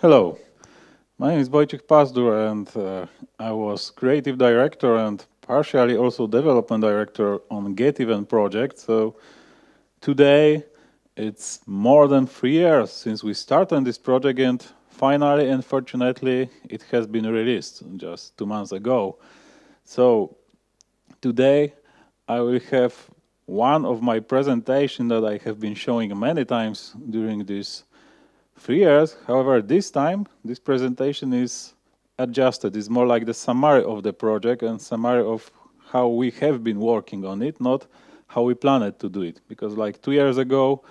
Hello, my name is Wojciech Pazdur and I was creative director and partially also development director on Get Event project. So today it's more than 3 years since we started this project and finally and fortunately it has been released just 2 months ago. So today I will have one of my presentation that I have been showing many times during this 3 years. However, this time, this presentation is adjusted. It's more like the summary of the project and summary of how we have been working on it, not how we planned to do it. Because like 2 years ago,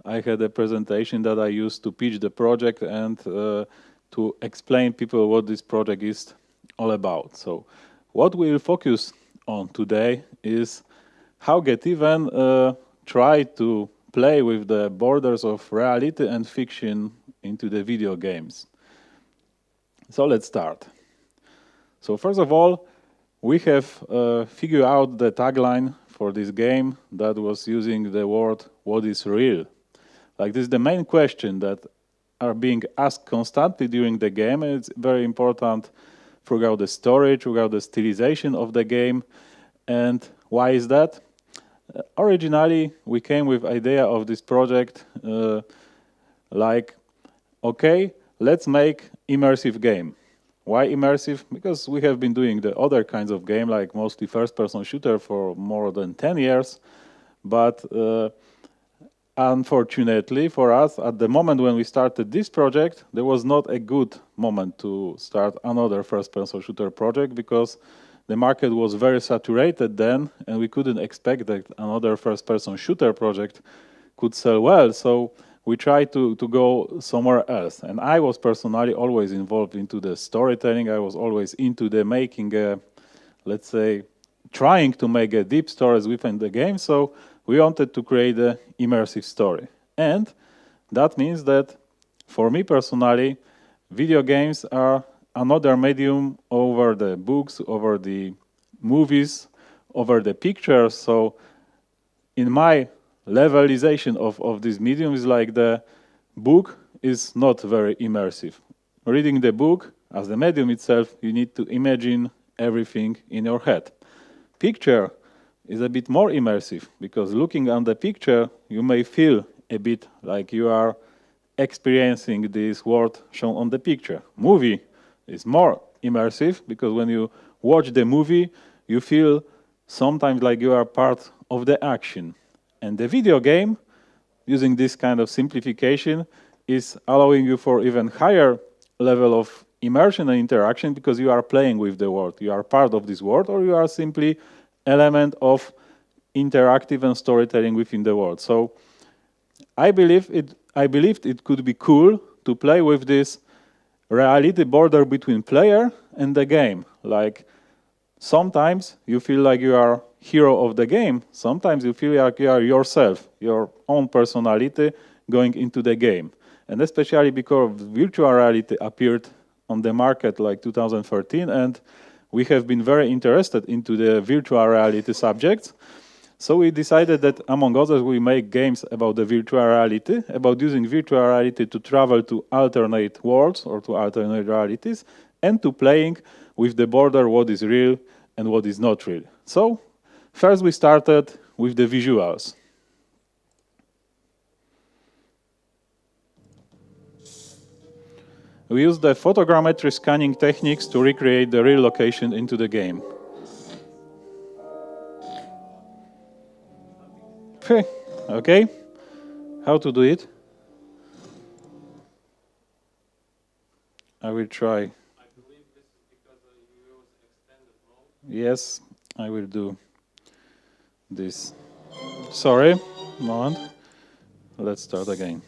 I had a presentation that I used to pitch the project and to explain people what this project is all about. So what we will focus on today is how GetEven tried to play with the borders of reality and fiction into the video games. So let's start. So first of all, we have figured out the tagline for this game that was using the word, what is real? Like this is the main question that are being asked constantly during the game, and it's very important throughout the story, throughout the stylization of the game. And why is that? Originally, we came with idea of this project like, okay, let's make immersive game. Why immersive? Because we have been doing the other kinds of game, like mostly first-person shooter for more than 10 years. But unfortunately for us, at the moment when we started this project, there was not a good moment to start another first-person shooter project because the market was very saturated then, and we couldn't expect that another first-person shooter project could sell well. So we tried to go somewhere else. And I was personally always involved into the storytelling. I was always into the making, let's say, trying to make a deep stories within the game. So we wanted to create an immersive story. And that means that for me personally, video games are another medium over the books, over the movies, over the pictures. So in my levelization of this medium is like the book is not very immersive. Reading the book as the medium itself, you need to imagine everything in your head. Picture is a bit more immersive because looking at the picture, you may feel a bit like you are experiencing this world shown on the picture. Movie is more immersive because when you watch the movie, you feel sometimes like you are part of the action. And the video game, using this kind of simplification, is allowing you for even higher level of immersion and interaction because you are playing with the world. You are part of this world, or you are simply element of interactive and storytelling within the world. So I believed it could be cool to play with this reality border between player and the game. Like sometimes you feel like you are hero of the game. Sometimes you feel like you are yourself, your own personality going into the game. And especially because virtual reality appeared on the market like 2013, and we have been very interested into the virtual reality subjects. So we decided that, among others, we make games about the virtual reality, about using virtual reality to travel to alternate worlds or to alternate realities, and to playing with the border what is real and what is not real. So first we started with the visuals. We used the photogrammetry scanning techniques to recreate the real location into the game. Okay, how to do it? I will try. I believe this is because you use extended mode. Yes, I will do this. Sorry, moment. Let's start again.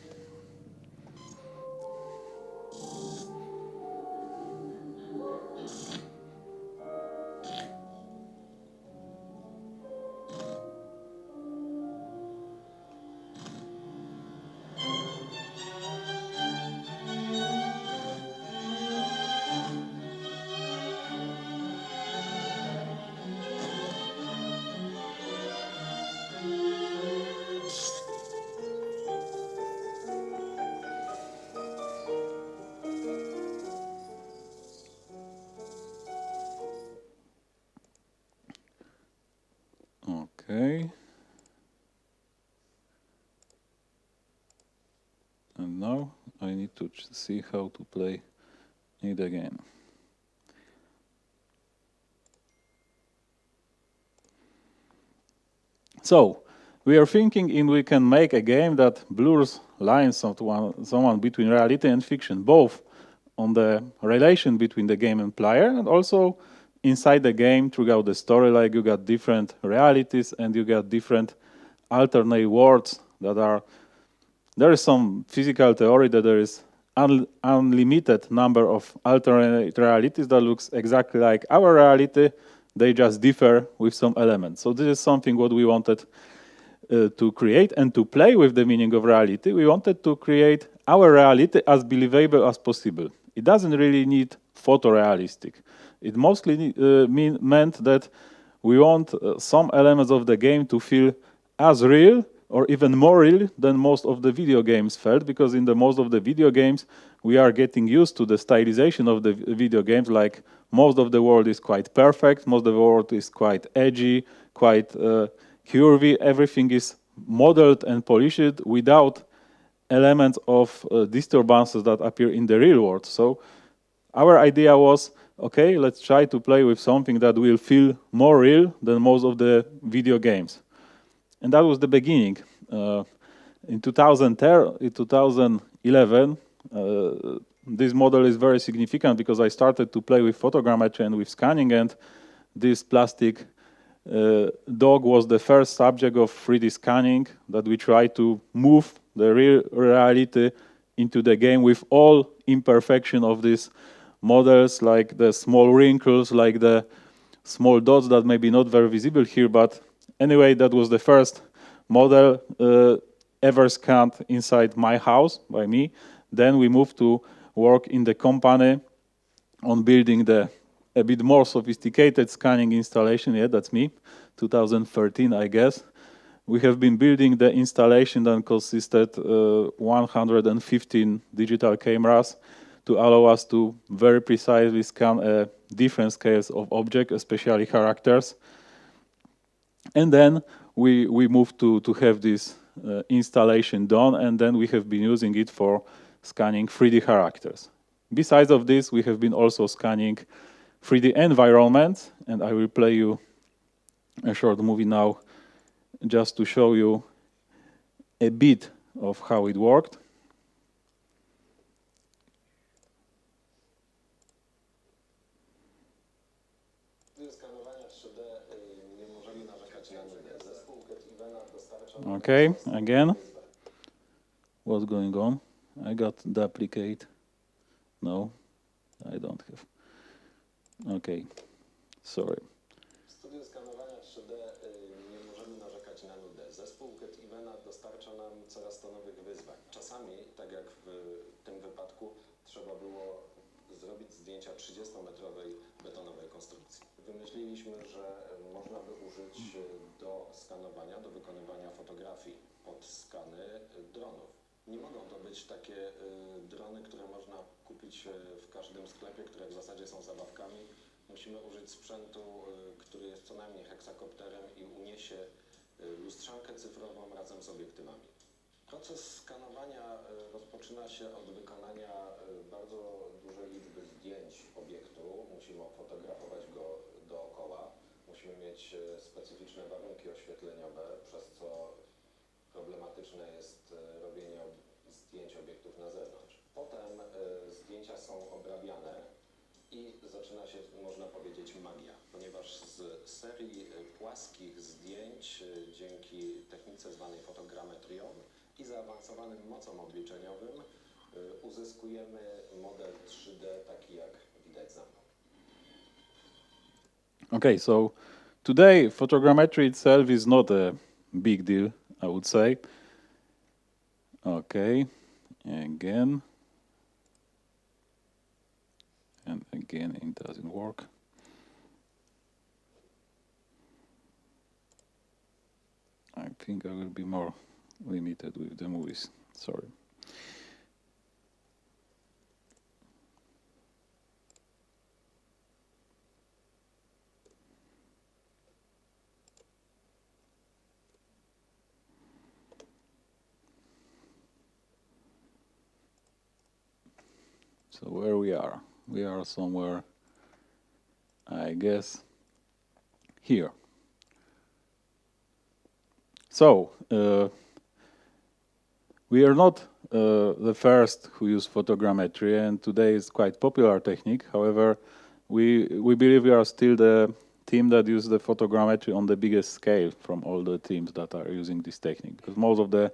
Okay. And now I need to see how to play it again. So we are thinking we can make a game that blurs lines of someone between reality and fiction, both on the relation between the game and player, and also inside the game throughout the story. Like you got different realities and you got different alternate worlds that are. There is some physical theory that there is unlimited number of alternate realities that looks exactly like our reality. They just differ with some elements. So this is something what we wanted to create and to play with the meaning of reality. We wanted to create our reality as believable as possible. It doesn't really need photorealistic. It mostly meant that we want some elements of the game to feel as real or even more real than most of the video games felt, because in the most of the video games we are getting used to the stylization of the video games. Like most of the world is quite perfect, most of the world is quite edgy, quite curvy. Everything is modeled and polished without elements of disturbances that appear in the real world. So our idea was, okay, let's try to play with something that will feel more real than most of the video games. And that was the beginning. In 2011, this model is very significant because I started to play with photogrammetry and with scanning, and this plastic dog was the first subject of 3D scanning that we tried to move the real reality into the game with all imperfection of these models, like the small wrinkles, like the small dots that may be not very visible here, but anyway, that was the first model ever scanned inside my house by me. Then we moved to work in the company on building the a bit more sophisticated scanning installation. Yeah, that's me, 2013, I guess. We have been building the installation that consisted 115 digital cameras to allow us to very precisely scan different scales of objects, especially characters. And then we moved to have this installation done, and then we have been using it for scanning 3D characters. Besides of this, we have been also scanning 3D environments, and I will play you a short movie now just to show you a bit of how it worked. Okay, again, what's going on? I got duplicate. No, I don't have. Okay, sorry. W studiu skanowania 3D nie możemy narzekać na nudę. Zespół Get-Evena dostarcza nam coraz to nowych wyzwań. Czasami, tak jak w tym wypadku, trzeba było zrobić zdjęcia 30-metrowej betonowej konstrukcji. Wymyśliliśmy, że można by użyć do skanowania, do wykonywania fotografii pod skany dronów. Nie mogą to być takie drony, które można kupić w każdym sklepie, które w zasadzie są zabawkami. Musimy użyć sprzętu, który jest co najmniej heksakopterem i uniesie lustrzankę cyfrową razem z obiektywami. Proces skanowania rozpoczyna się od wykonania bardzo dużej liczby zdjęć obiektu. Musimy fotografować go dookoła. Musimy mieć specyficzne warunki oświetleniowe, przez co problematyczne jest robienie zdjęć obiektów na zewnątrz. Potem zdjęcia są obrabiane i zaczyna się, można powiedzieć, magia, ponieważ z serii płaskich zdjęć dzięki technice zwanej fotogrametrią i zaawansowanym mocom obliczeniowym uzyskujemy model 3D taki, jak widać za mną. Okay, so today photogrammetry itself is not a big deal, I would say. Okay, again. And again, it doesn't work. I think I will be more limited with the movies. Sorry. So where we are? We are somewhere, I guess, here. So, we are not the first who use fotogrametrija, and today is quite popular technique. However, we believe we are still the team that use the photogrammetry on the biggest scale from all the teams that are using this technique. Because most of the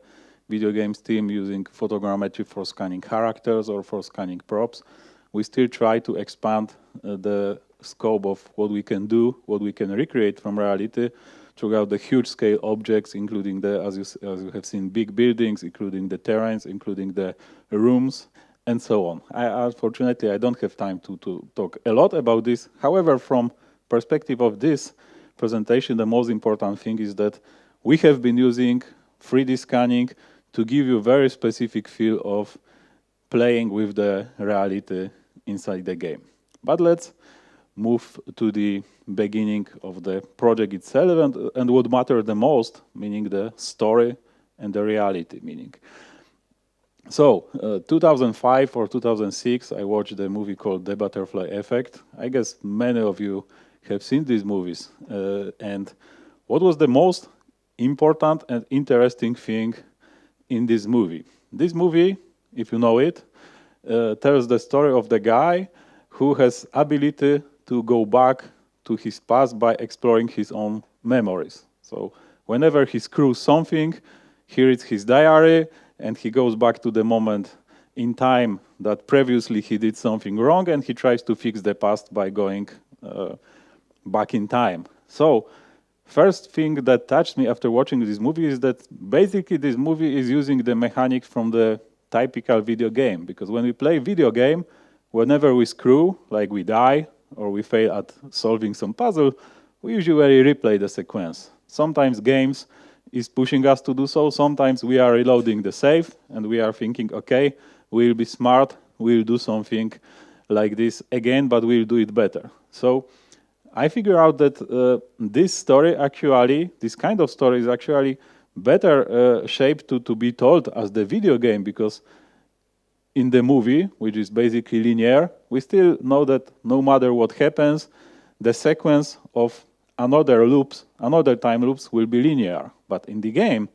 video games team using photogrammetry for scanning characters or for scanning props, we still try to expand the scope of what we can do, what we can recreate from reality throughout the huge scale objects, including the, as you have seen, big buildings, including the terrains, including the rooms, and so on. Unfortunately, I don't have time to talk a lot about this. However, from perspective of this presentation, the most important thing is that we have been using 3D scanning to give you a very specific feel of playing with the reality inside the game. But let's move to the beginning of the project itself and what mattered the most, meaning the story and the reality meaning. So, 2005 or 2006, I watched a movie called The Butterfly Effect. I guess many of you have seen these movies. And what was the most important and interesting thing in this movie? This movie, if you know it, tells the story of the guy who has ability to go back to his past by exploring his own memories. So whenever he screws something, he reads his diary and he goes back to the moment in time that previously he did something wrong, and he tries to fix the past by going back in time. So first thing that touched me after watching this movie is that basically this movie is using the mechanics from the typical video game, because when we play video game, whenever we screw, like we die or we fail at solving some puzzle, we usually replay the sequence. Sometimes games is pushing us to do so. Sometimes we are reloading the save and we are thinking, okay, we'll be smart, we'll do something like this again, but we'll do it better. So I figure out that this story actually, this kind of story is actually better shaped to be told as the video game, because in the movie, which is basically linear, we still know that no matter what happens, the sequence of another time loops will be linear. But in the game,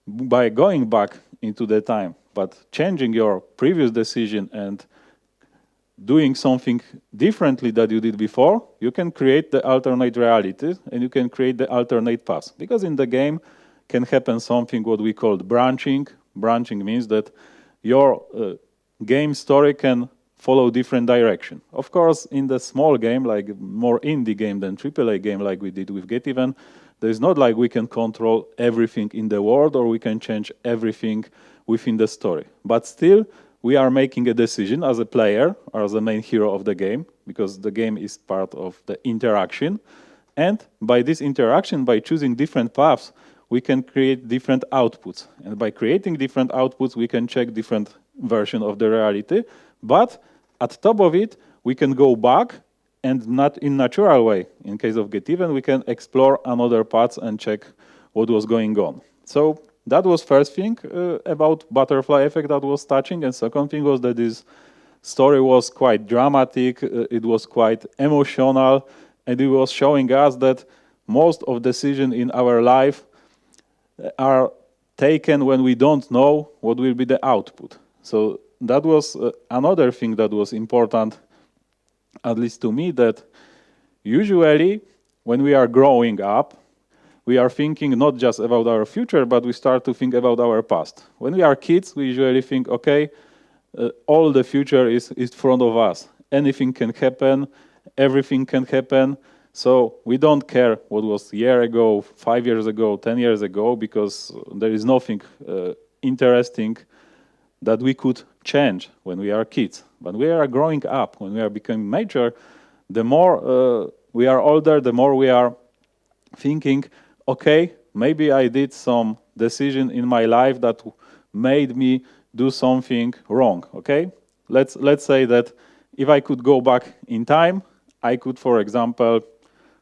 by going back into the time, but changing your previous decision and doing something differently that you did before, you can create the alternate reality and you can create the alternate paths. Because in the game can happen something what we call branching. Branching means that your game story can follow different direction. Of course, in the small game, like more indie game than AAA game like we did with Get Even, there's not like we can control everything in the world or we can change everything within the story. But still, we are making a decision as a player or as the main hero of the game, because the game is part of the interaction. And by this interaction, by choosing different paths, we can create different outputs. And by creating different outputs, we can check different version of the reality. But at top of it, we can go back and not in natural way. In case of Get Even, we can explore another paths and check what was going on. So that was first thing about Butterfly Effect that was touching. And second thing was that this story was quite dramatic. It was quite emotional. And it was showing us that most of decisions in our life are taken when we don't know what will be the output. So that was another thing that was important, at least to me, that usually when we are growing up, we are thinking not just about our future, but we start to think about our past. When we are kids, we usually think, okay, all the future is in front of us. Anything can happen, everything can happen. So we don't care what was a year ago, 5 years ago, 10 years ago, because there is nothing interesting that we could change when we are kids. But we are growing up, when we are becoming mature, the more we are older, the more we are thinking, okay, maybe I did some decision in my life that made me do something wrong, okay? Let's say that if I could go back in time, I could, for example,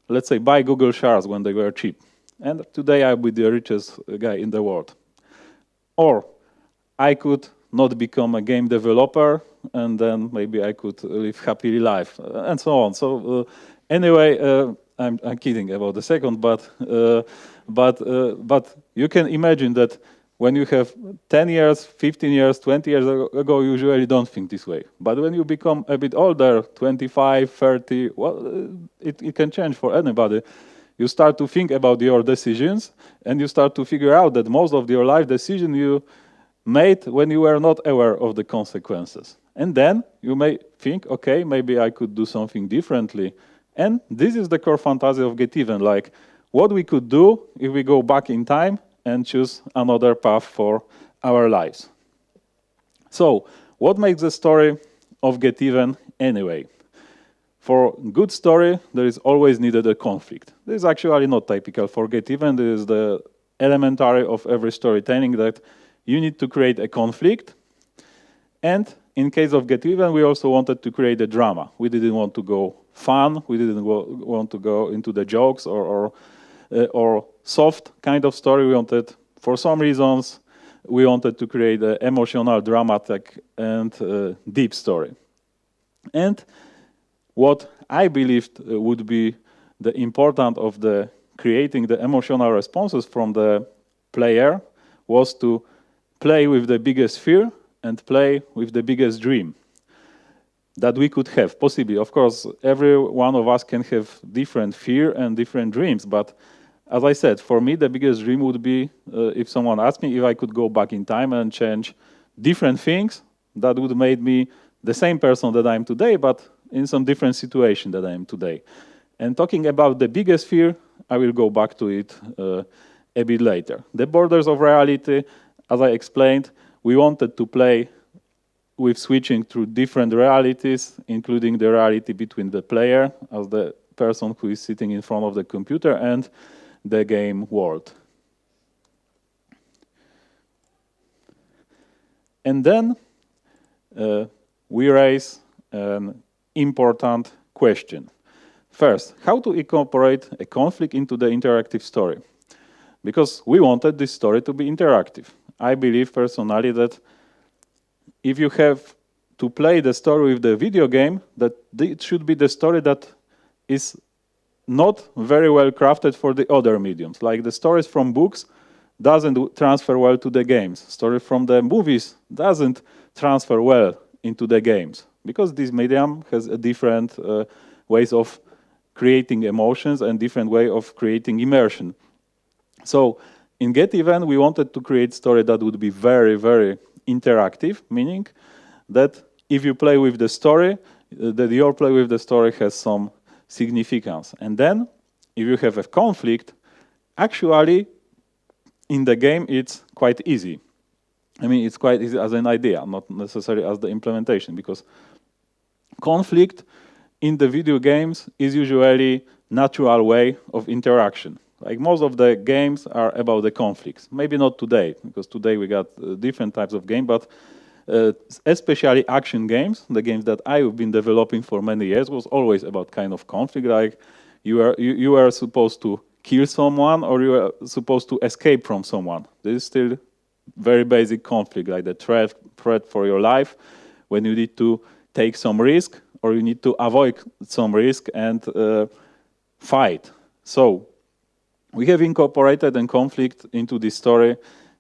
let's say buy Google shares when they were cheap. And today I would be the richest guy in the world. Or I could not become a game developer and then maybe I could live happily life, and so on. So anyway, I'm kidding about the second, but you can imagine that when you have 10 years, 15 years, 20 years ago, you usually don't think this way. But when you become a bit older, 25, 30, well, it can change for anybody. You start to think about your decisions, and you start to figure out that most of your life decisions you made when you were not aware of the consequences. And then you may think, okay, maybe I could do something differently. And this is the core fantasy of Get Even, like what we could do if we go back in time and choose another path for our lives. So, what makes the story of Get Even anyway? For good story, there is always needed a conflict. This is actually not typical for Get Even. This is the elementary of every storytelling, that you need to create a conflict. And in case of Get Even, we also wanted to create a drama. We didn't want to go fun. We didn't want to go into the jokes or soft kind of story. We wanted, for some reasons, we wanted to create an emotional, dramatic, and deep story. And what I believed would be the important of the creating the emotional responses from the player was to play with the biggest fear and play with the biggest dream that we could have, possibly. Of course, every one of us can have different fear and different dreams, but as I said, for me, the biggest dream would be if someone asked me if I could go back in time and change different things that would make me the same person that I am today, but in some different situation that I am today. And talking about the biggest fear, I will go back to it a bit later. The borders of reality, as I explained, we wanted to play with switching through different realities, including the reality between the player, as the person who is sitting in front of the computer, and the game world. And then we raise an important question. First, how to incorporate a conflict into the interactive story? Because we wanted this story to be interactive. I believe personally that if you have to play the story with the video game, that it should be the story that is not very well crafted for the other mediums. Like the stories from books doesn't transfer well to the games. Story from the movies doesn't transfer well into the games, because this medium has a different ways of creating emotions and different way of creating immersion. So in Get Even, we wanted to create story that would be very, very interactive, meaning that if you play with the story, that your play with the story has some significance. And then, if you have a conflict, actually, in the game, it's quite easy. I mean, it's quite easy as an idea, not necessarily as the implementation, because conflict in the video games is usually natural way of interaction. Like most of the games are about the conflicts. Maybe not today, because today we got different types of games, but especially action games, the games that I've been developing for many years, was always about kind of conflict, like you are supposed to kill someone or you are supposed to escape from someone. This is still very basic conflict, like the threat for your life, when you need to take some risk or you need to avoid some risk and fight. So we have incorporated a conflict into this story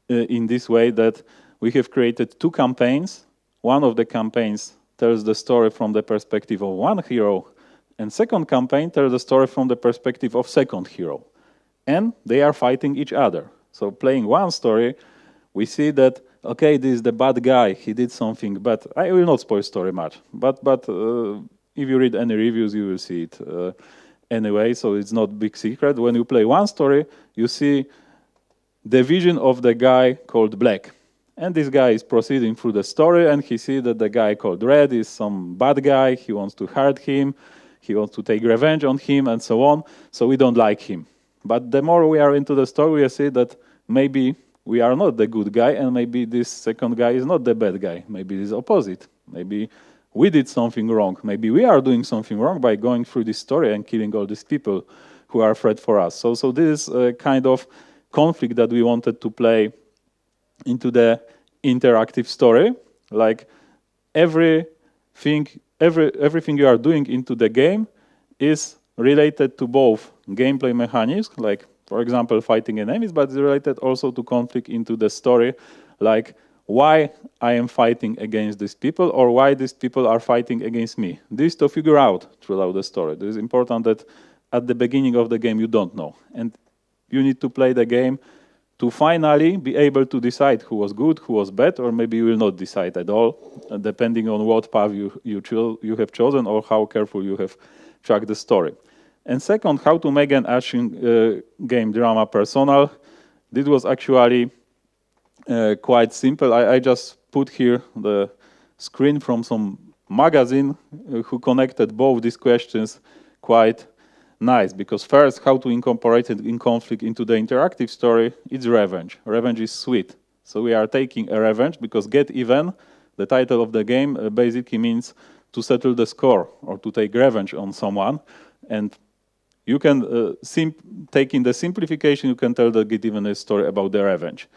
in this way that we have created two campaigns. One of the campaigns tells the story from the perspective of one hero, and second campaign tells the story from the perspective of second hero. And they are fighting each other. So playing one story, we see that, okay, this is the bad guy, he did something, but I will not spoil story much. But if you read any reviews, you will see it anyway, so it's not big secret. When you play one story, you see the vision of the guy called Black. And this guy is proceeding through the story, and he sees that the guy called Red is some bad guy, he wants to hurt him, he wants to take revenge on him, and so on, so we don't like him. But the more we are into the story, we see that maybe we are not the good guy, and maybe this second guy is not the bad guy. Maybe it is opposite. Maybe we did something wrong. Maybe we are doing something wrong by going through this story and killing all these people who are a threat for us. So this is a kind of conflict that we wanted to play into the interactive story. Like every everything you are doing into the game is related to both gameplay mechanics, like, for example, fighting enemies, but it's related also to conflict into the story, like why I am fighting against these people or why these people are fighting against me. This to figure out throughout the story. It is important that at the beginning of the game you don't know. And you need to play the game to finally be able to decide who was good, who was bad, or maybe you will not decide at all, depending on what path you have chosen or how careful you have tracked the story. And second, how to make an action game drama personal. This was actually quite simple. I just put here the screen from some magazine who connected both these questions quite nice, because first, how to incorporate it in conflict into the interactive story, it's revenge. Revenge is sweet. So we are taking a revenge because get even, the title of the game, basically means to settle the score or to take revenge on someone. And you can, taking the simplification, you can tell the get even a story about the revenge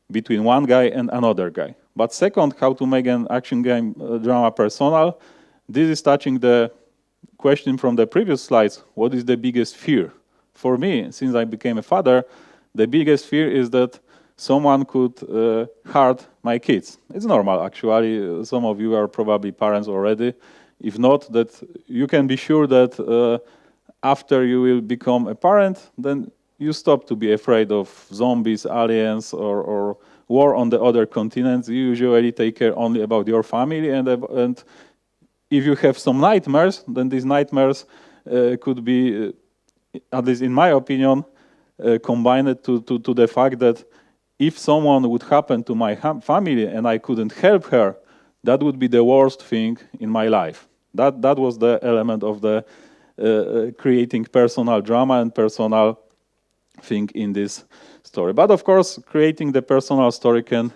between one guy and another guy. But second, how to make an action game drama personal, this is touching the question from the previous slides, what is the biggest fear? For me, since I became a father, the biggest fear is that someone could hurt my kids. It's normal, actually. Some of you are probably parents already. If not, that you can be sure that after you will become a parent, then you stop to be afraid of zombies, aliens, or war on the other continents. You usually take care only about your family, and if you have some nightmares, then these nightmares could be, at least in my opinion, combined to the fact that if someone would happen to my family and I couldn't help her, that would be the worst thing in my life. That was the element of the creating personal drama and personal thing in this story. But of course, creating the personal story can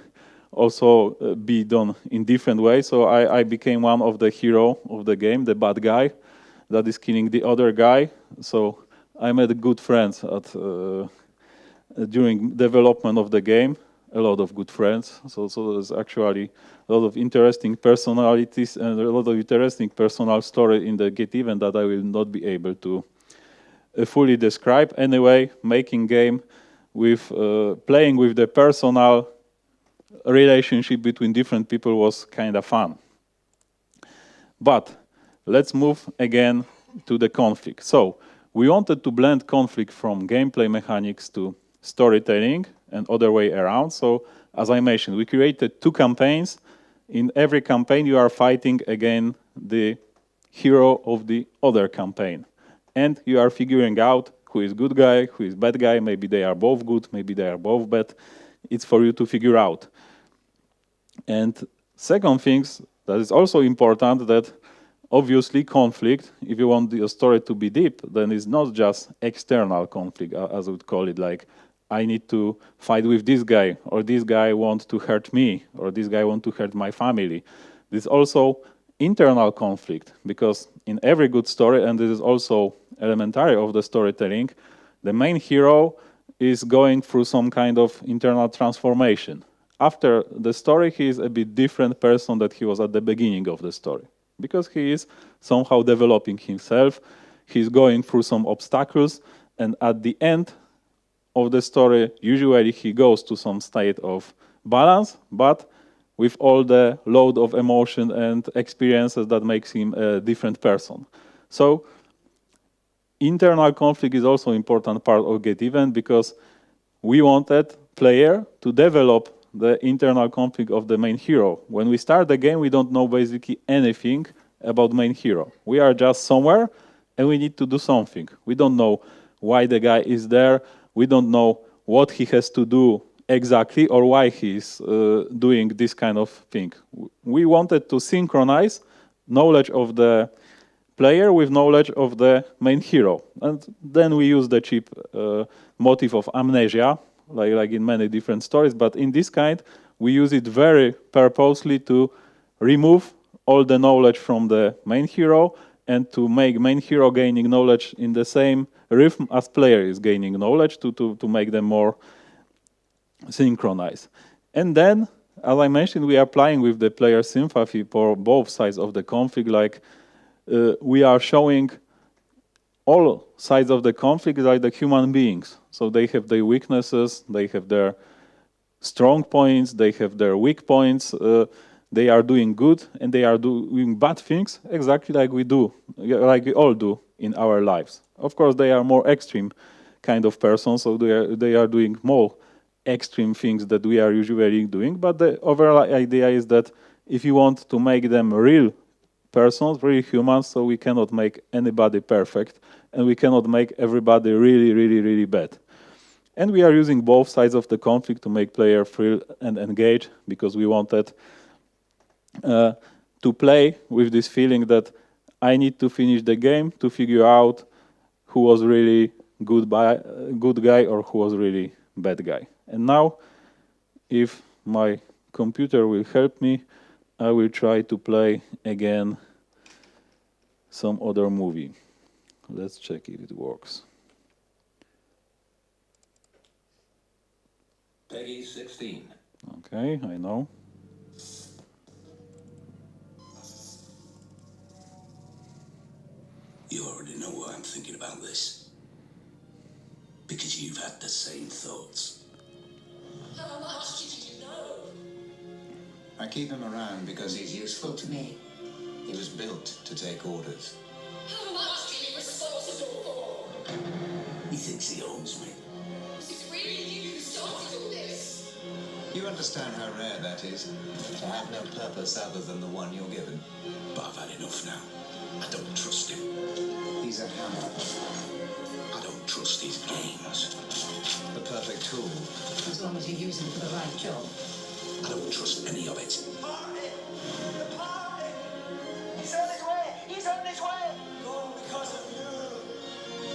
also be done in different ways. So I became one of the hero of the game, the bad guy that is killing the other guy. So I made good friends during development of the game, a lot of good friends. So there's actually a lot of interesting personalities and a lot of interesting personal story in the Get Even that I will not be able to fully describe. Anyway, making game with playing with the personal relationship between different people was kind of fun. But let's move again to the conflict. So we wanted to blend conflict from gameplay mechanics to storytelling and other way around. So as I mentioned, we created 2 campaigns. In every campaign, you are fighting against the hero of the other campaign. And you are figuring out who is good guy, who is bad guy. Maybe they are both good, maybe they are both bad. It's for you to figure out. And second things that is also important, that obviously conflict, if you want your story to be deep, then it's not just external conflict, as I would call it, like I need to fight with this guy, or this guy wants to hurt me, or this guy wants to hurt my family. There's also internal conflict, because in every good story, and this is also elementary of the storytelling, the main hero is going through some kind of internal transformation. After the story, he is a bit different person that he was at the beginning of the story, because he is somehow developing himself, he's going through some obstacles, and at the end of the story, usually he goes to some state of balance, but with all the load of emotion and experiences that makes him a different person. So internal conflict is also an important part of Get Even, because we wanted player to develop the internal conflict of the main hero. When we start the game, we don't know basically anything about main hero. We are just somewhere and we need to do something. We don't know why the guy is there. We don't know what he has to do exactly or why he's doing this kind of thing. We wanted to synchronize knowledge of the player with knowledge of the main hero. And then we use the cheap motif of amnesia, like in many different stories, but in this kind, we use it very purposely to remove all the knowledge from the main hero and to make main hero gaining knowledge in the same rhythm as player is gaining knowledge to make them more synchronized. And then as I mentioned, we are playing with the player sympathy for both sides of the conflict. Like we are showing all sides of the conflict like the human beings. So they have their weaknesses, they have their strong points, they have their weak points. They are doing good and they are doing bad things, exactly like we do, like we all do in our lives. Of course, they are more extreme kind of persons, so they are doing more extreme things that we are usually doing. But the overall idea is that if you want to make them real persons, real humans, so we cannot make anybody perfect, and we cannot make everybody really, really, really bad. And we are using both sides of the conflict to make player feel and engage, because we wanted to play with this feeling that I need to finish the game to figure out who was really good guy or who was really bad guy. And now, if my computer will help me, I will try to play again some other movie. Let's check if it works. Peggy 16. Okay, I know. You already know what I'm thinking about this. Because you've had the same thoughts. How much did you know? I keep him around because he's useful to me. He was built to take orders. How much are you responsible for? He thinks he owns me. Is it really you who started all this? You understand how rare that is? To have no purpose other than the one you're given. But I've had enough now. I don't trust him. He's a hammer. I don't trust his games. The perfect tool. As long as you use him for the right job. I don't trust any of it. Party! The party! He's on his way! He's on his way! Gone because of you.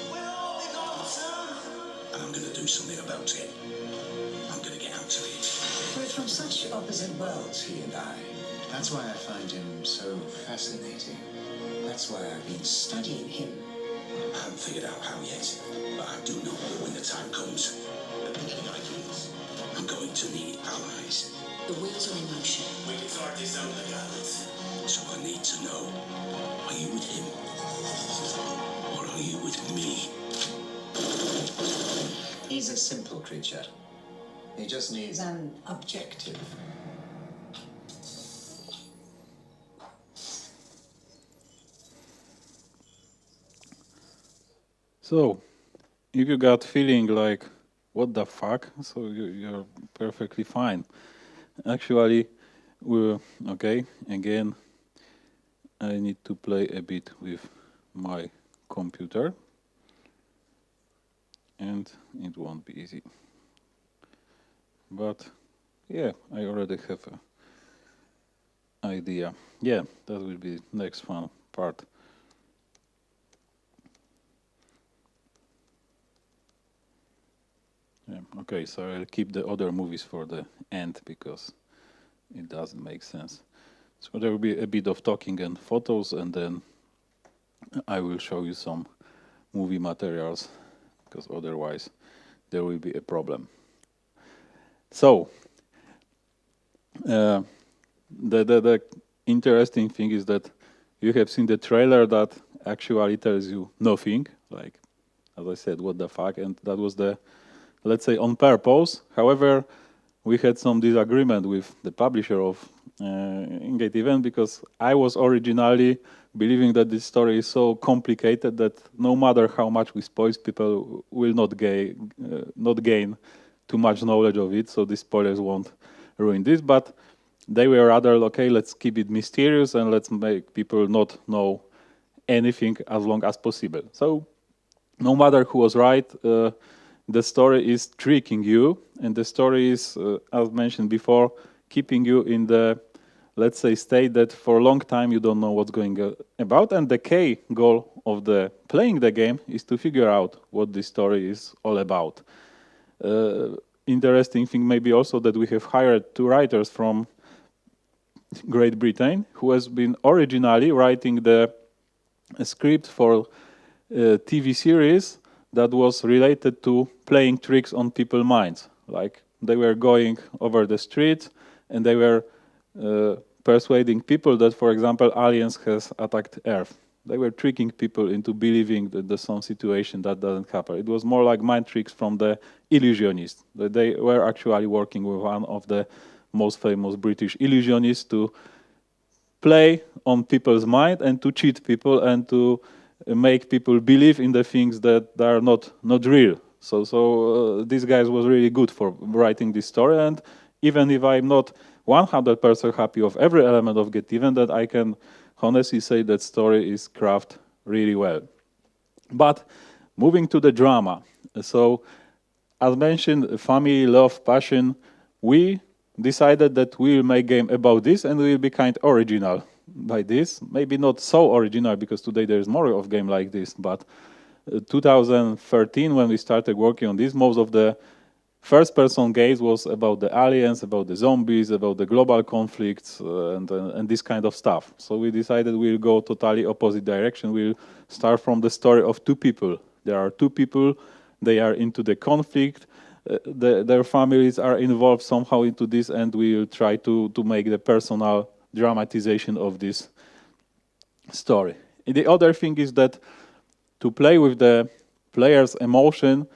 We'll all be gone soon. And I'm going to do something about it. I'm going to get out of it. We're from such opposite worlds. He and I. That's why I find him so fascinating. That's why I've been studying him. I haven't figured out how yet, but I do know that when the time comes, I'm going to need allies. The wheels are in motion. We can sort this out, guys. So I need to know, are you with him? Or are you with me? He's a simple creature. He just needs an objective. So, if you got feeling like, what the fuck? So you're perfectly fine. Actually, okay, again, I need to play a bit with my computer. And it won't be easy. But, yeah, I already have an idea. Yeah, that will be next fun part. Yeah, okay, so I'll keep the other movies for the end because it doesn't make sense. So there will be a bit of talking and photos, and then I will show you some movie materials, because otherwise there will be a problem. So the interesting thing is that you have seen the trailer that actually tells you nothing, like, as I said, what the fuck, and that was the, let's say, on purpose. However, we had some disagreement with the publisher of Ingate Event, because I was originally believing that this story is so complicated that no matter how much we spoil, people will not gain too much knowledge of it, so these spoilers won't ruin this. But they were rather, okay, let's keep it mysterious and let's make people not know anything as long as possible. So no matter who was right, the story is tricking you, and the story is, as mentioned before, keeping you in the, let's say, state that for a long time you don't know what's going about. And the key goal of the playing the game is to figure out what this story is all about. Interesting thing maybe also that we have hired 2 writers from Great Britain who has been originally writing the script for a TV series that was related to playing tricks on people's minds. Like they were going over the street and they were persuading people that, for example, aliens has attacked Earth. They were tricking people into believing that there's some situation that doesn't happen. It was more like mind tricks from the illusionists. That they were actually working with one of the most famous British illusionists to play on people's mind and to cheat people and to make people believe in the things that are not real. So these guys was really good for writing this story, and even if I'm not 100% happy of every element of Get Even, that I can honestly say that story is crafted really well. But moving to the drama. So as mentioned, family, love, passion, we decided that we'll make game about this and we'll be kind original by this. Maybe not so original because today there's more of game like this, but 2013 when we started working on this, most of the first-person games was about the aliens, about the zombies, about the global conflicts, and this kind of stuff. So we decided we'll go totally opposite direction. We'll start from the story of two people. There are two people. They are into the conflict. Their families are involved somehow into this, and we'll try to make the personal dramatization of this story. And the other thing is that to play with the player's emotion,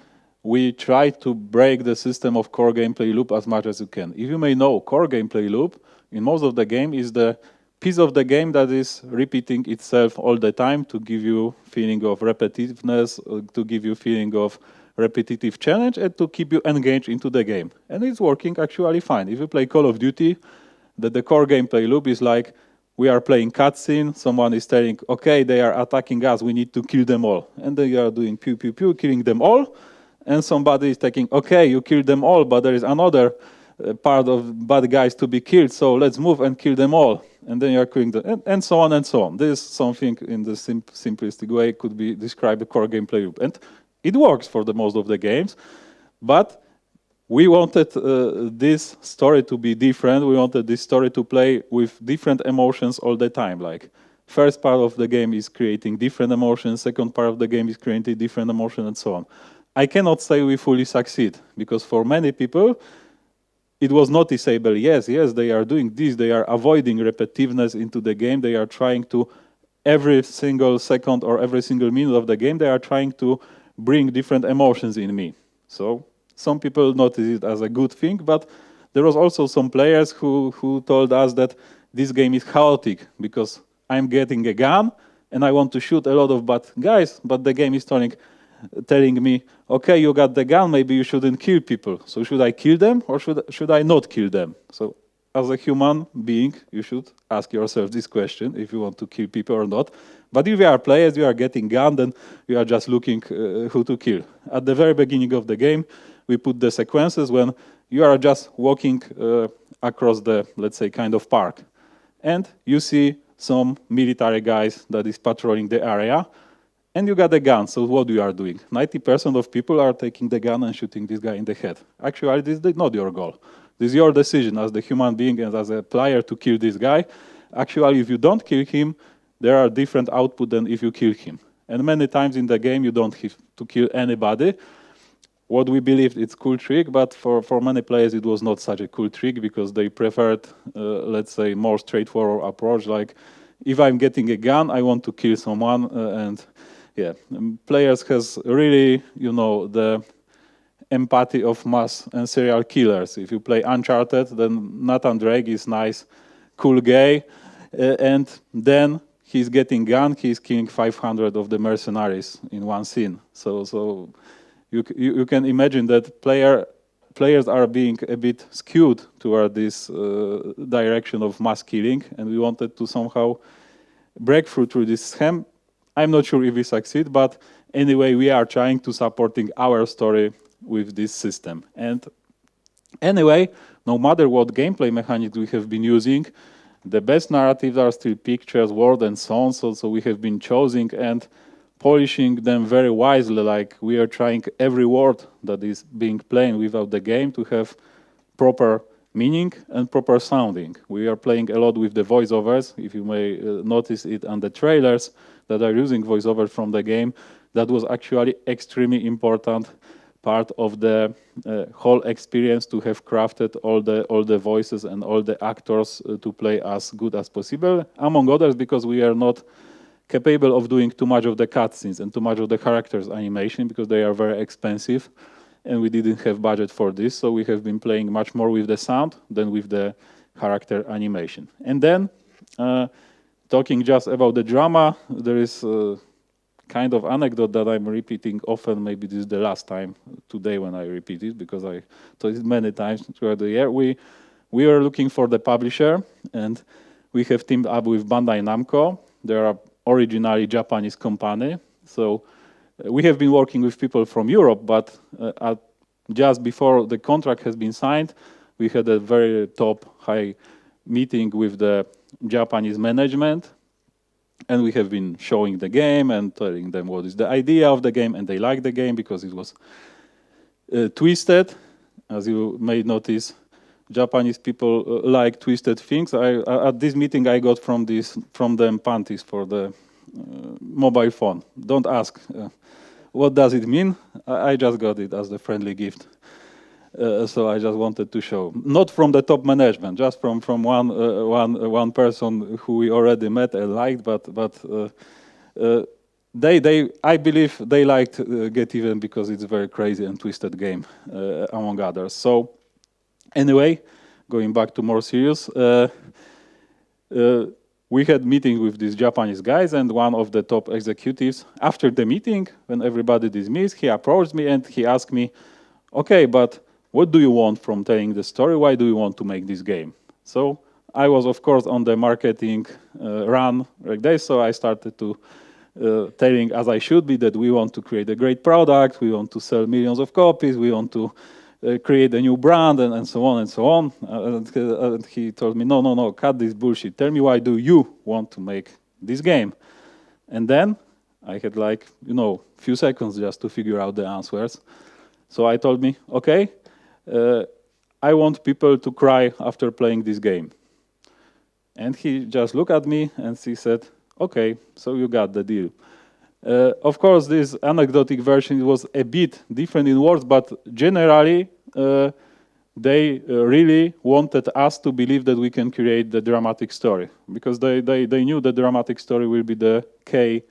we try to break the system of core gameplay loop as much as you can. If you may know, core gameplay loop in most of the game is the piece of the game that is repeating itself all the time to give you feeling of repetitiveness, to give you feeling of repetitive challenge, and to keep you engaged into the game. And it's working actually fine. If you play Call of Duty, the core gameplay loop is like, we are playing cutscene, someone is telling, okay, they are attacking us, we need to kill them all. And then you are doing pew, pew, pew, killing them all. And somebody is taking, okay, you killed them all, but there is another part of bad guys to be killed, so let's move and kill them all. And then you are killing them, and so on and so on. This is something in the simplistic way could be described a core gameplay loop. And it works for the most of the games, but we wanted this story to be different. We wanted this story to play with different emotions all the time. Like, first part of the game is creating different emotions, second part of the game is creating different emotions, and so on. I cannot say we fully succeed, because for many people, it was noticeable, yes, they are doing this, they are avoiding repetitiveness into the game, they are trying to, every single second or every single minute of the game, they are trying to bring different emotions in me. So some people notice it as a good thing, but there was also some players who told us that this game is chaotic, because I'm getting a gun, and I want to shoot a lot of bad guys, but the game is telling me, okay, you got the gun, maybe you shouldn't kill people. So should I kill them or should I not kill them? So as a human being, you should ask yourself this question, if you want to kill people or not. But if you are players, you are getting gun, then you are just looking who to kill. At the very beginning of the game, we put the sequences when you are just walking across the, let's say, kind of park. And you see some military guys that is patrolling the area. And you got a gun, so what you are doing? 90% of people are taking the gun and shooting this guy in the head. Actually, this is not your goal. This is your decision as the human being and as a player to kill this guy. Actually, if you don't kill him, there are different output than if you kill him. And many times in the game, you don't have to kill anybody. What we believed it's cool trick, but for many players, it was not such a cool trick because they preferred, let's say, more straightforward approach. Like, if I'm getting a gun, I want to kill someone, and yeah, players has really, the empathy of mass and serial killers. If you play Uncharted, then Nathan Drake is nice, cool guy, and then he's getting gun, he's killing 500 of the mercenaries in one scene. So you can imagine that players are being a bit skewed toward this direction of mass killing, and we wanted to somehow break through this scheme. I'm not sure if we succeed, but anyway, we are trying to supporting our story with this system. And anyway, no matter what gameplay mechanics we have been using, the best narratives are still pictures, word, and so on. So we have been choosing and polishing them very wisely. Like, we are trying every word that is being played without the game to have proper meaning and proper sounding. We are playing a lot with the voiceovers. If you may notice it on the trailers that are using voiceover from the game, that was actually extremely important part of the whole experience to have crafted all the voices and all the actors to play as good as possible. Among others, because we are not capable of doing too much of the cutscenes and too much of the characters animation because they are very expensive, and we didn't have budget for this. So we have been playing much more with the sound than with the character animation. And then, talking just about the drama, there is a kind of anecdote that I'm repeating often. Maybe this is the last time today when I repeat it, because I told it many times throughout the year. We are looking for the publisher, and we have teamed up with Bandai Namco. They are originally Japanese company. So we have been working with people from Europe, but just before the contract has been signed, we had a very top high meeting with the Japanese management, and we have been showing the game and telling them what is the idea of the game, and they like the game because it was twisted. As you may notice, Japanese people like twisted things. At this meeting, I got from them panties for the mobile phone. Don't ask what does it mean. I just got it as the friendly gift. So I just wanted to show, not from the top management, just from one person who we already met and liked, but I believe they liked Get Even because it's a very crazy and twisted game, among others. So anyway, going back to more serious, we had meeting with these Japanese guys, and one of the top executives, after the meeting, when everybody dismissed, he approached me and he asked me, okay, but what do you want from telling the story? Why do you want to make this game? So I was, of course, on the marketing run like this, so I started to telling, as I should be, that we want to create a great product, we want to sell millions of copies, we want to create a new brand, and so on and so on. And he told me, no, cut this bullshit. Tell me, why do you want to make this game? And then I had few seconds just to figure out the answers. So I told me, okay, I want people to cry after playing this game. And he just looked at me and he said, okay, so you got the deal. Of course, this anecdotic version was a bit different in words, but generally, they really wanted us to believe that we can create the dramatic story, because they knew the dramatic story will be the key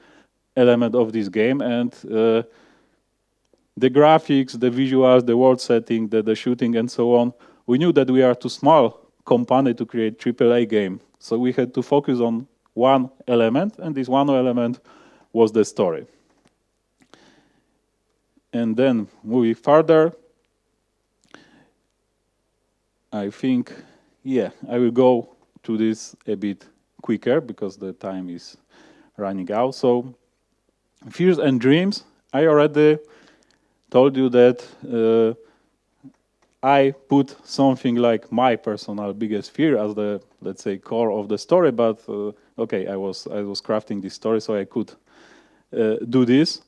element of this game, and the graphics, the visuals, the world setting, the shooting, and so on. We knew that we are too small company to create AAA game, so we had to focus on one element, and this one element was the story. And then moving further, I think, I will go to this a bit quicker because the time is running out. So, fears and dreams. I already told you that I put something like my personal biggest fear as the, let's say, core of the story. But okay, I was crafting this story, so I could do this.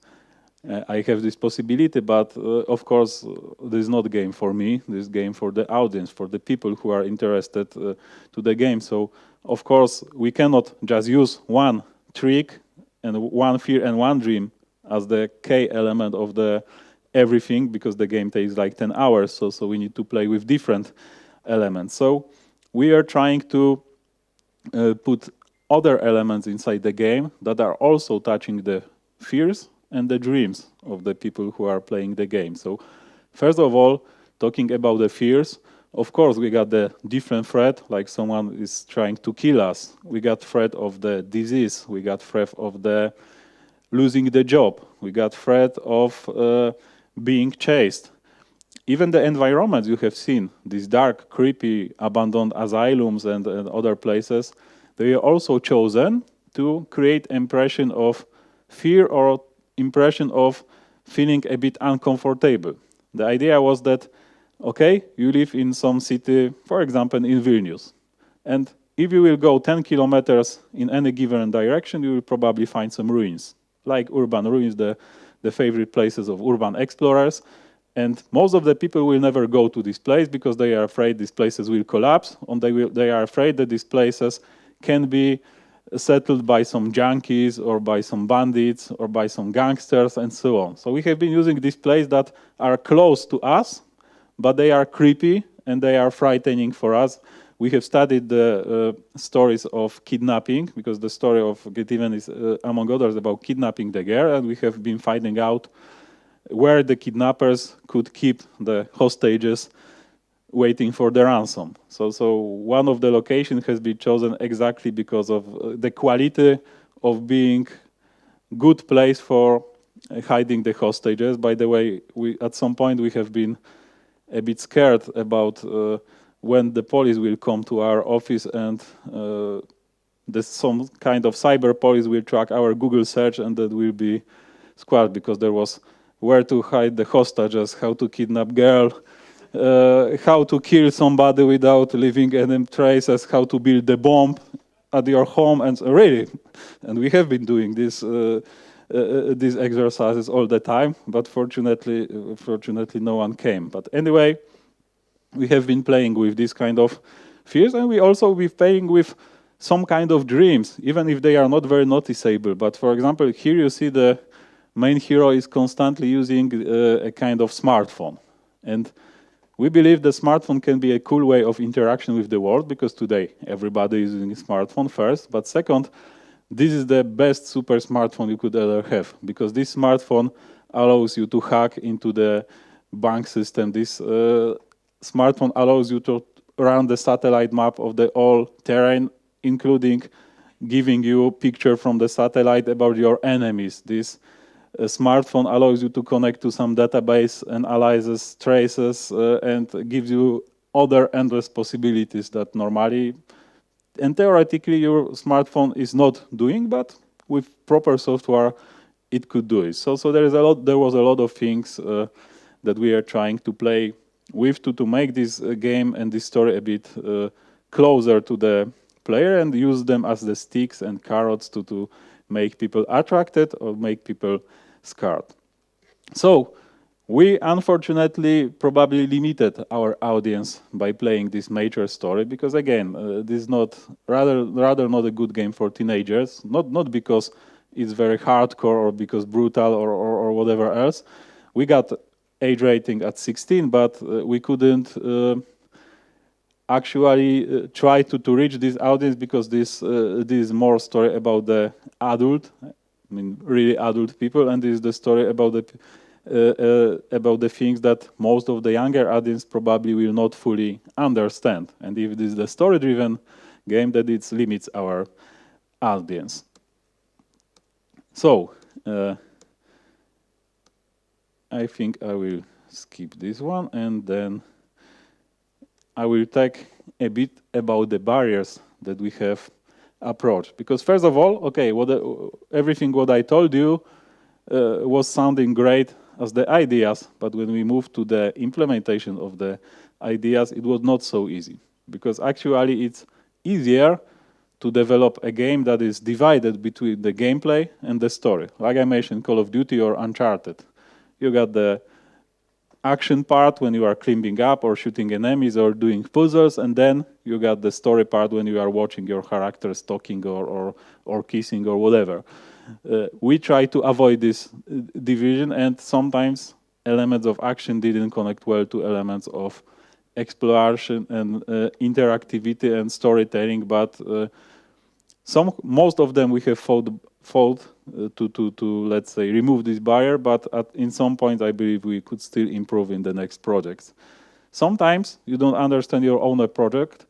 I have this possibility, but of course, this is not a game for me. This is a game for the audience, for the people who are interested to the game. So, of course, we cannot just use one trick and one fear and one dream as the key element of the everything, because the game takes like 10 hours. So we need to play with different elements. So we are trying to put other elements inside the game that are also touching the fears and the dreams of the people who are playing the game. So first of all, talking about the fears, of course, we got the different threat, like someone is trying to kill us. We got threat of the disease. We got threat of the losing the job. We got threat of being chased. Even the environments you have seen, these dark, creepy, abandoned asylums and other places, they are also chosen to create impression of fear or impression of feeling a bit uncomfortable. The idea was that, okay, you live in some city, for example, in Vilnius, and if you will go 10 kilometers in any given direction, you will probably find some ruins, like urban ruins, the favorite places of urban explorers. And most of the people will never go to this place because they are afraid these places will collapse, and they are afraid that these places can be settled by some junkies or by some bandits or by some gangsters and so on. So we have been using these places that are close to us, but they are creepy and they are frightening for us. We have studied the stories of kidnapping, because the story of Get Even is, among others, about kidnapping the girl, and we have been finding out where the kidnappers could keep the hostages waiting for the ransom. So one of the locations has been chosen exactly because of the quality of being good place for hiding the hostages. By the way, at some point we have been a bit scared about when the police will come to our office and there's some kind of cyber police will track our Google search, and that will be squad, because there was where to hide the hostages, how to kidnap girl, how to kill somebody without leaving any traces, how to build the bomb at your home, and really, and we have been doing this these exercises all the time, but fortunately no one came. But anyway, we have been playing with this kind of fears, and we also be playing with some kind of dreams, even if they are not very noticeable. But for example, here you see the main hero is constantly using a kind of smartphone, and we believe the smartphone can be a cool way of interaction with the world, because today everybody is using a smartphone first, but second, this is the best super smartphone you could ever have, because this smartphone allows you to hack into the bank system. This smartphone allows you to run the satellite map of the all terrain, including giving you a picture from the satellite about your enemies. This smartphone allows you to connect to some database, analyzes traces, and gives you other endless possibilities that normally and theoretically your smartphone is not doing, but with proper software it could do it. So there was a lot of things that we are trying to play with to make this game and this story a bit closer to the player, and use them as the sticks and carrots to make people attracted or make people scared. So we unfortunately probably limited our audience by playing this major story, because again, this is not rather not a good game for teenagers. Not because it's very hardcore or because brutal or whatever else. We got age rating at 16, but we couldn't actually try to reach this audience, because this is more story about the adult, I mean really adult people, and this is the story about the things that most of the younger audience probably will not fully understand. And if this is the story-driven game, that it limits our audience. So I think I will skip this one, and then I will talk a bit about the barriers that we have approached. Because first of all, okay, everything what I told you was sounding great as the ideas, but when we moved to the implementation of the ideas, it was not so easy. Because actually it's easier to develop a game that is divided between the gameplay and the story. Like I mentioned, Call of Duty or Uncharted. You got the action part when you are climbing up or shooting enemies or doing puzzles, and then you got the story part when you are watching your characters talking or kissing or whatever. We try to avoid this division, and sometimes elements of action didn't connect well to elements of exploration and interactivity and storytelling, but most of them we have fought to let's say remove this barrier, but in some point I believe we could still improve in the next projects. Sometimes you don't understand your own project.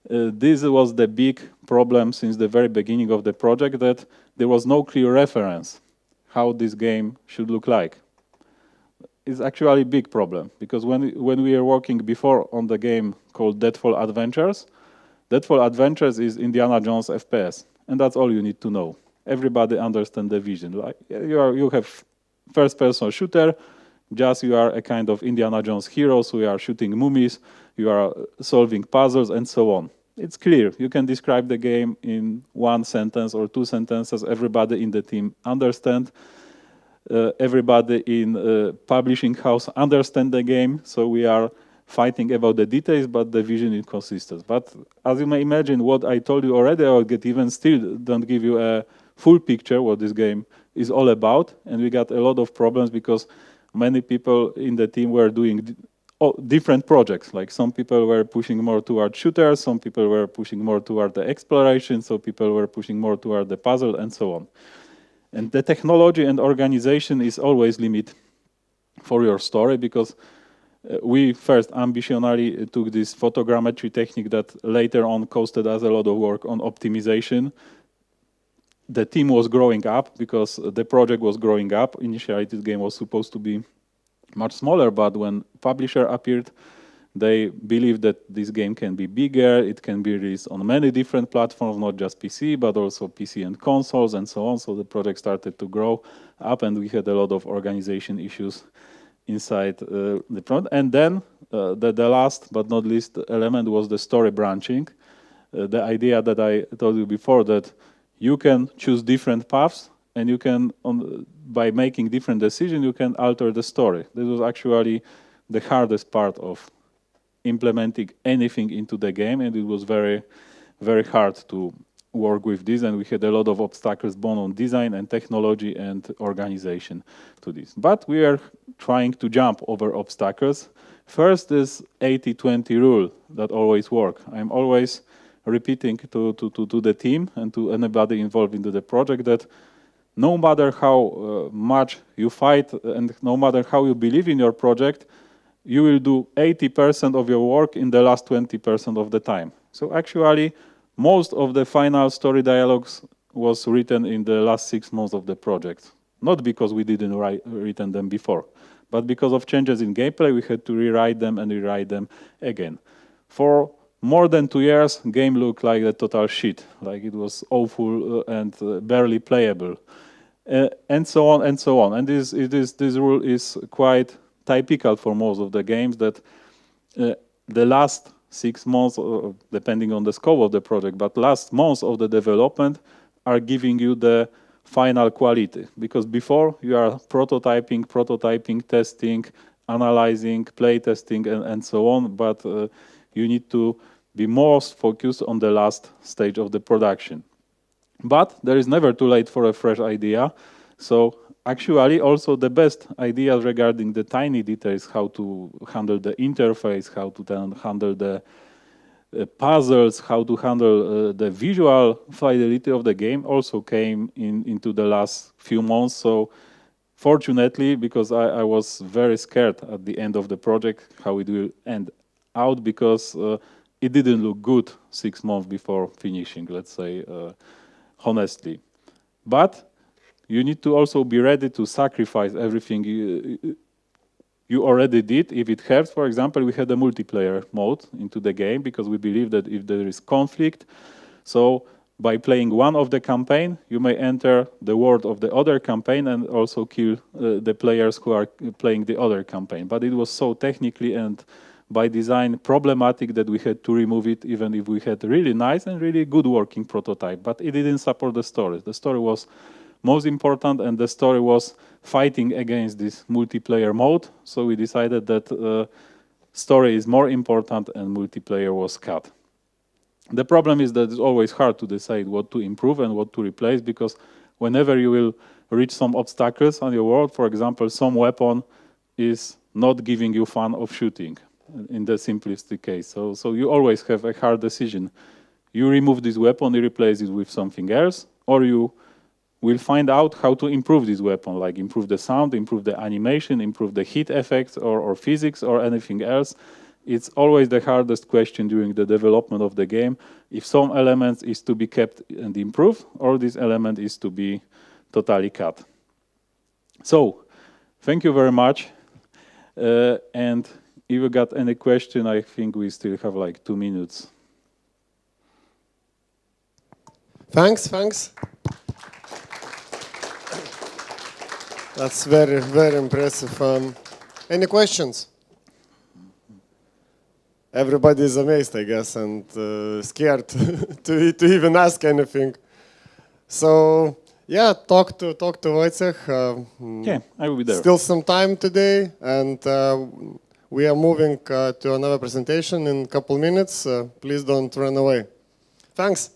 This was the big problem since the very beginning of the project, that there was no clear reference how this game should look like. It's actually a big problem, because when we were working before on the game called Deadfall Adventures, Deadfall Adventures is Indiana Jones FPS, and that's all you need to know. Everybody understands the vision. Like you have first-person shooter, just you are a kind of Indiana Jones hero, so you are shooting mummies, you are solving puzzles, and so on. It's clear. You can describe the game in one sentence or two sentences. Everybody in the team understands. Everybody in publishing house understands the game. So we are fighting about the details, but the vision is consistent. But as you may imagine, what I told you already about Get Even still don't give you a full picture what this game is all about, and we got a lot of problems because many people in the team were doing different projects. Like some people were pushing more toward shooters, some people were pushing more toward the exploration, some people were pushing more toward the puzzle, and so on. And the technology and organization is always limit for your story, because we first ambitionally took this photogrammetry technique that later on costed us a lot of work on optimization. The team was growing up because the project was growing up. Initially, this game was supposed to be much smaller, but when publisher appeared, they believed that this game can be bigger, it can be released on many different platforms, not just PC, but also PC and consoles and so on. So the project started to grow up, and we had a lot of organization issues inside the project. And then the last but not least element was the story branching. The idea that I told you before, that you can choose different paths, and you can, by making different decisions, you can alter the story. This was actually the hardest part of implementing anything into the game, and it was very, very hard to work with this, and we had a lot of obstacles both on design and technology and organization to this. But we are trying to jump over obstacles. First is 80-20 rule that always works. I'm always repeating to the team and to anybody involved into the project that no matter how much you fight and no matter how you believe in your project, you will do 80% of your work in the last 20% of the time. So actually, most of the final story dialogues was written in the last 6 months of the project. Not because we didn't written them before, but because of changes in gameplay, we had to rewrite them and rewrite them again. For more than 2 years, game looked like a total shit, like it was awful and barely playable, and so on and so on. And this rule is quite typical for most of the games, that the last 6 months, depending on the scope of the project, but last months of the development are giving you the final quality. Because before you are prototyping, testing, analyzing, play testing, and so on, but you need to be most focused on the last stage of the production. But there is never too late for a fresh idea. So actually, also the best ideas regarding the tiny details, how to handle the interface, how to then handle the puzzles, how to handle the visual fidelity of the game, also came into the last few months. So fortunately, because I was very scared at the end of the project, how it will end out, because it didn't look good 6 months before finishing, let's say, honestly. But you need to also be ready to sacrifice everything you already did if it helps. For example, we had a multiplayer mode into the game because we believe that if there is conflict, so by playing one of the campaign, you may enter the world of the other campaign and also kill the players who are playing the other campaign. But it was so technically and by design problematic that we had to remove it, even if we had really nice and really good working prototype. But it didn't support the story. The story was most important, and the story was fighting against this multiplayer mode. So we decided that story is more important and multiplayer was cut. The problem is that it's always hard to decide what to improve and what to replace, because whenever you will reach some obstacles on your world, for example, some weapon is not giving you fun of shooting in the simplistic case. So you always have a hard decision. You remove this weapon, you replace it with something else, or you will find out how to improve this weapon, like improve the sound, improve the animation, improve the hit effects or physics or anything else. It's always the hardest question during the development of the game, if some elements is to be kept and improved, or this element is to be totally cut. So, thank you very much. And if you got any question, I think we still have like 2 minutes. Thanks. That's very, very impressive. Any questions? Everybody is amazed, I guess, and scared to even ask anything. So, yeah, talk to Wojciech. Yeah, I will be there. Still some time today, and We are moving to another presentation in a couple minutes. Please don't run away. Thanks.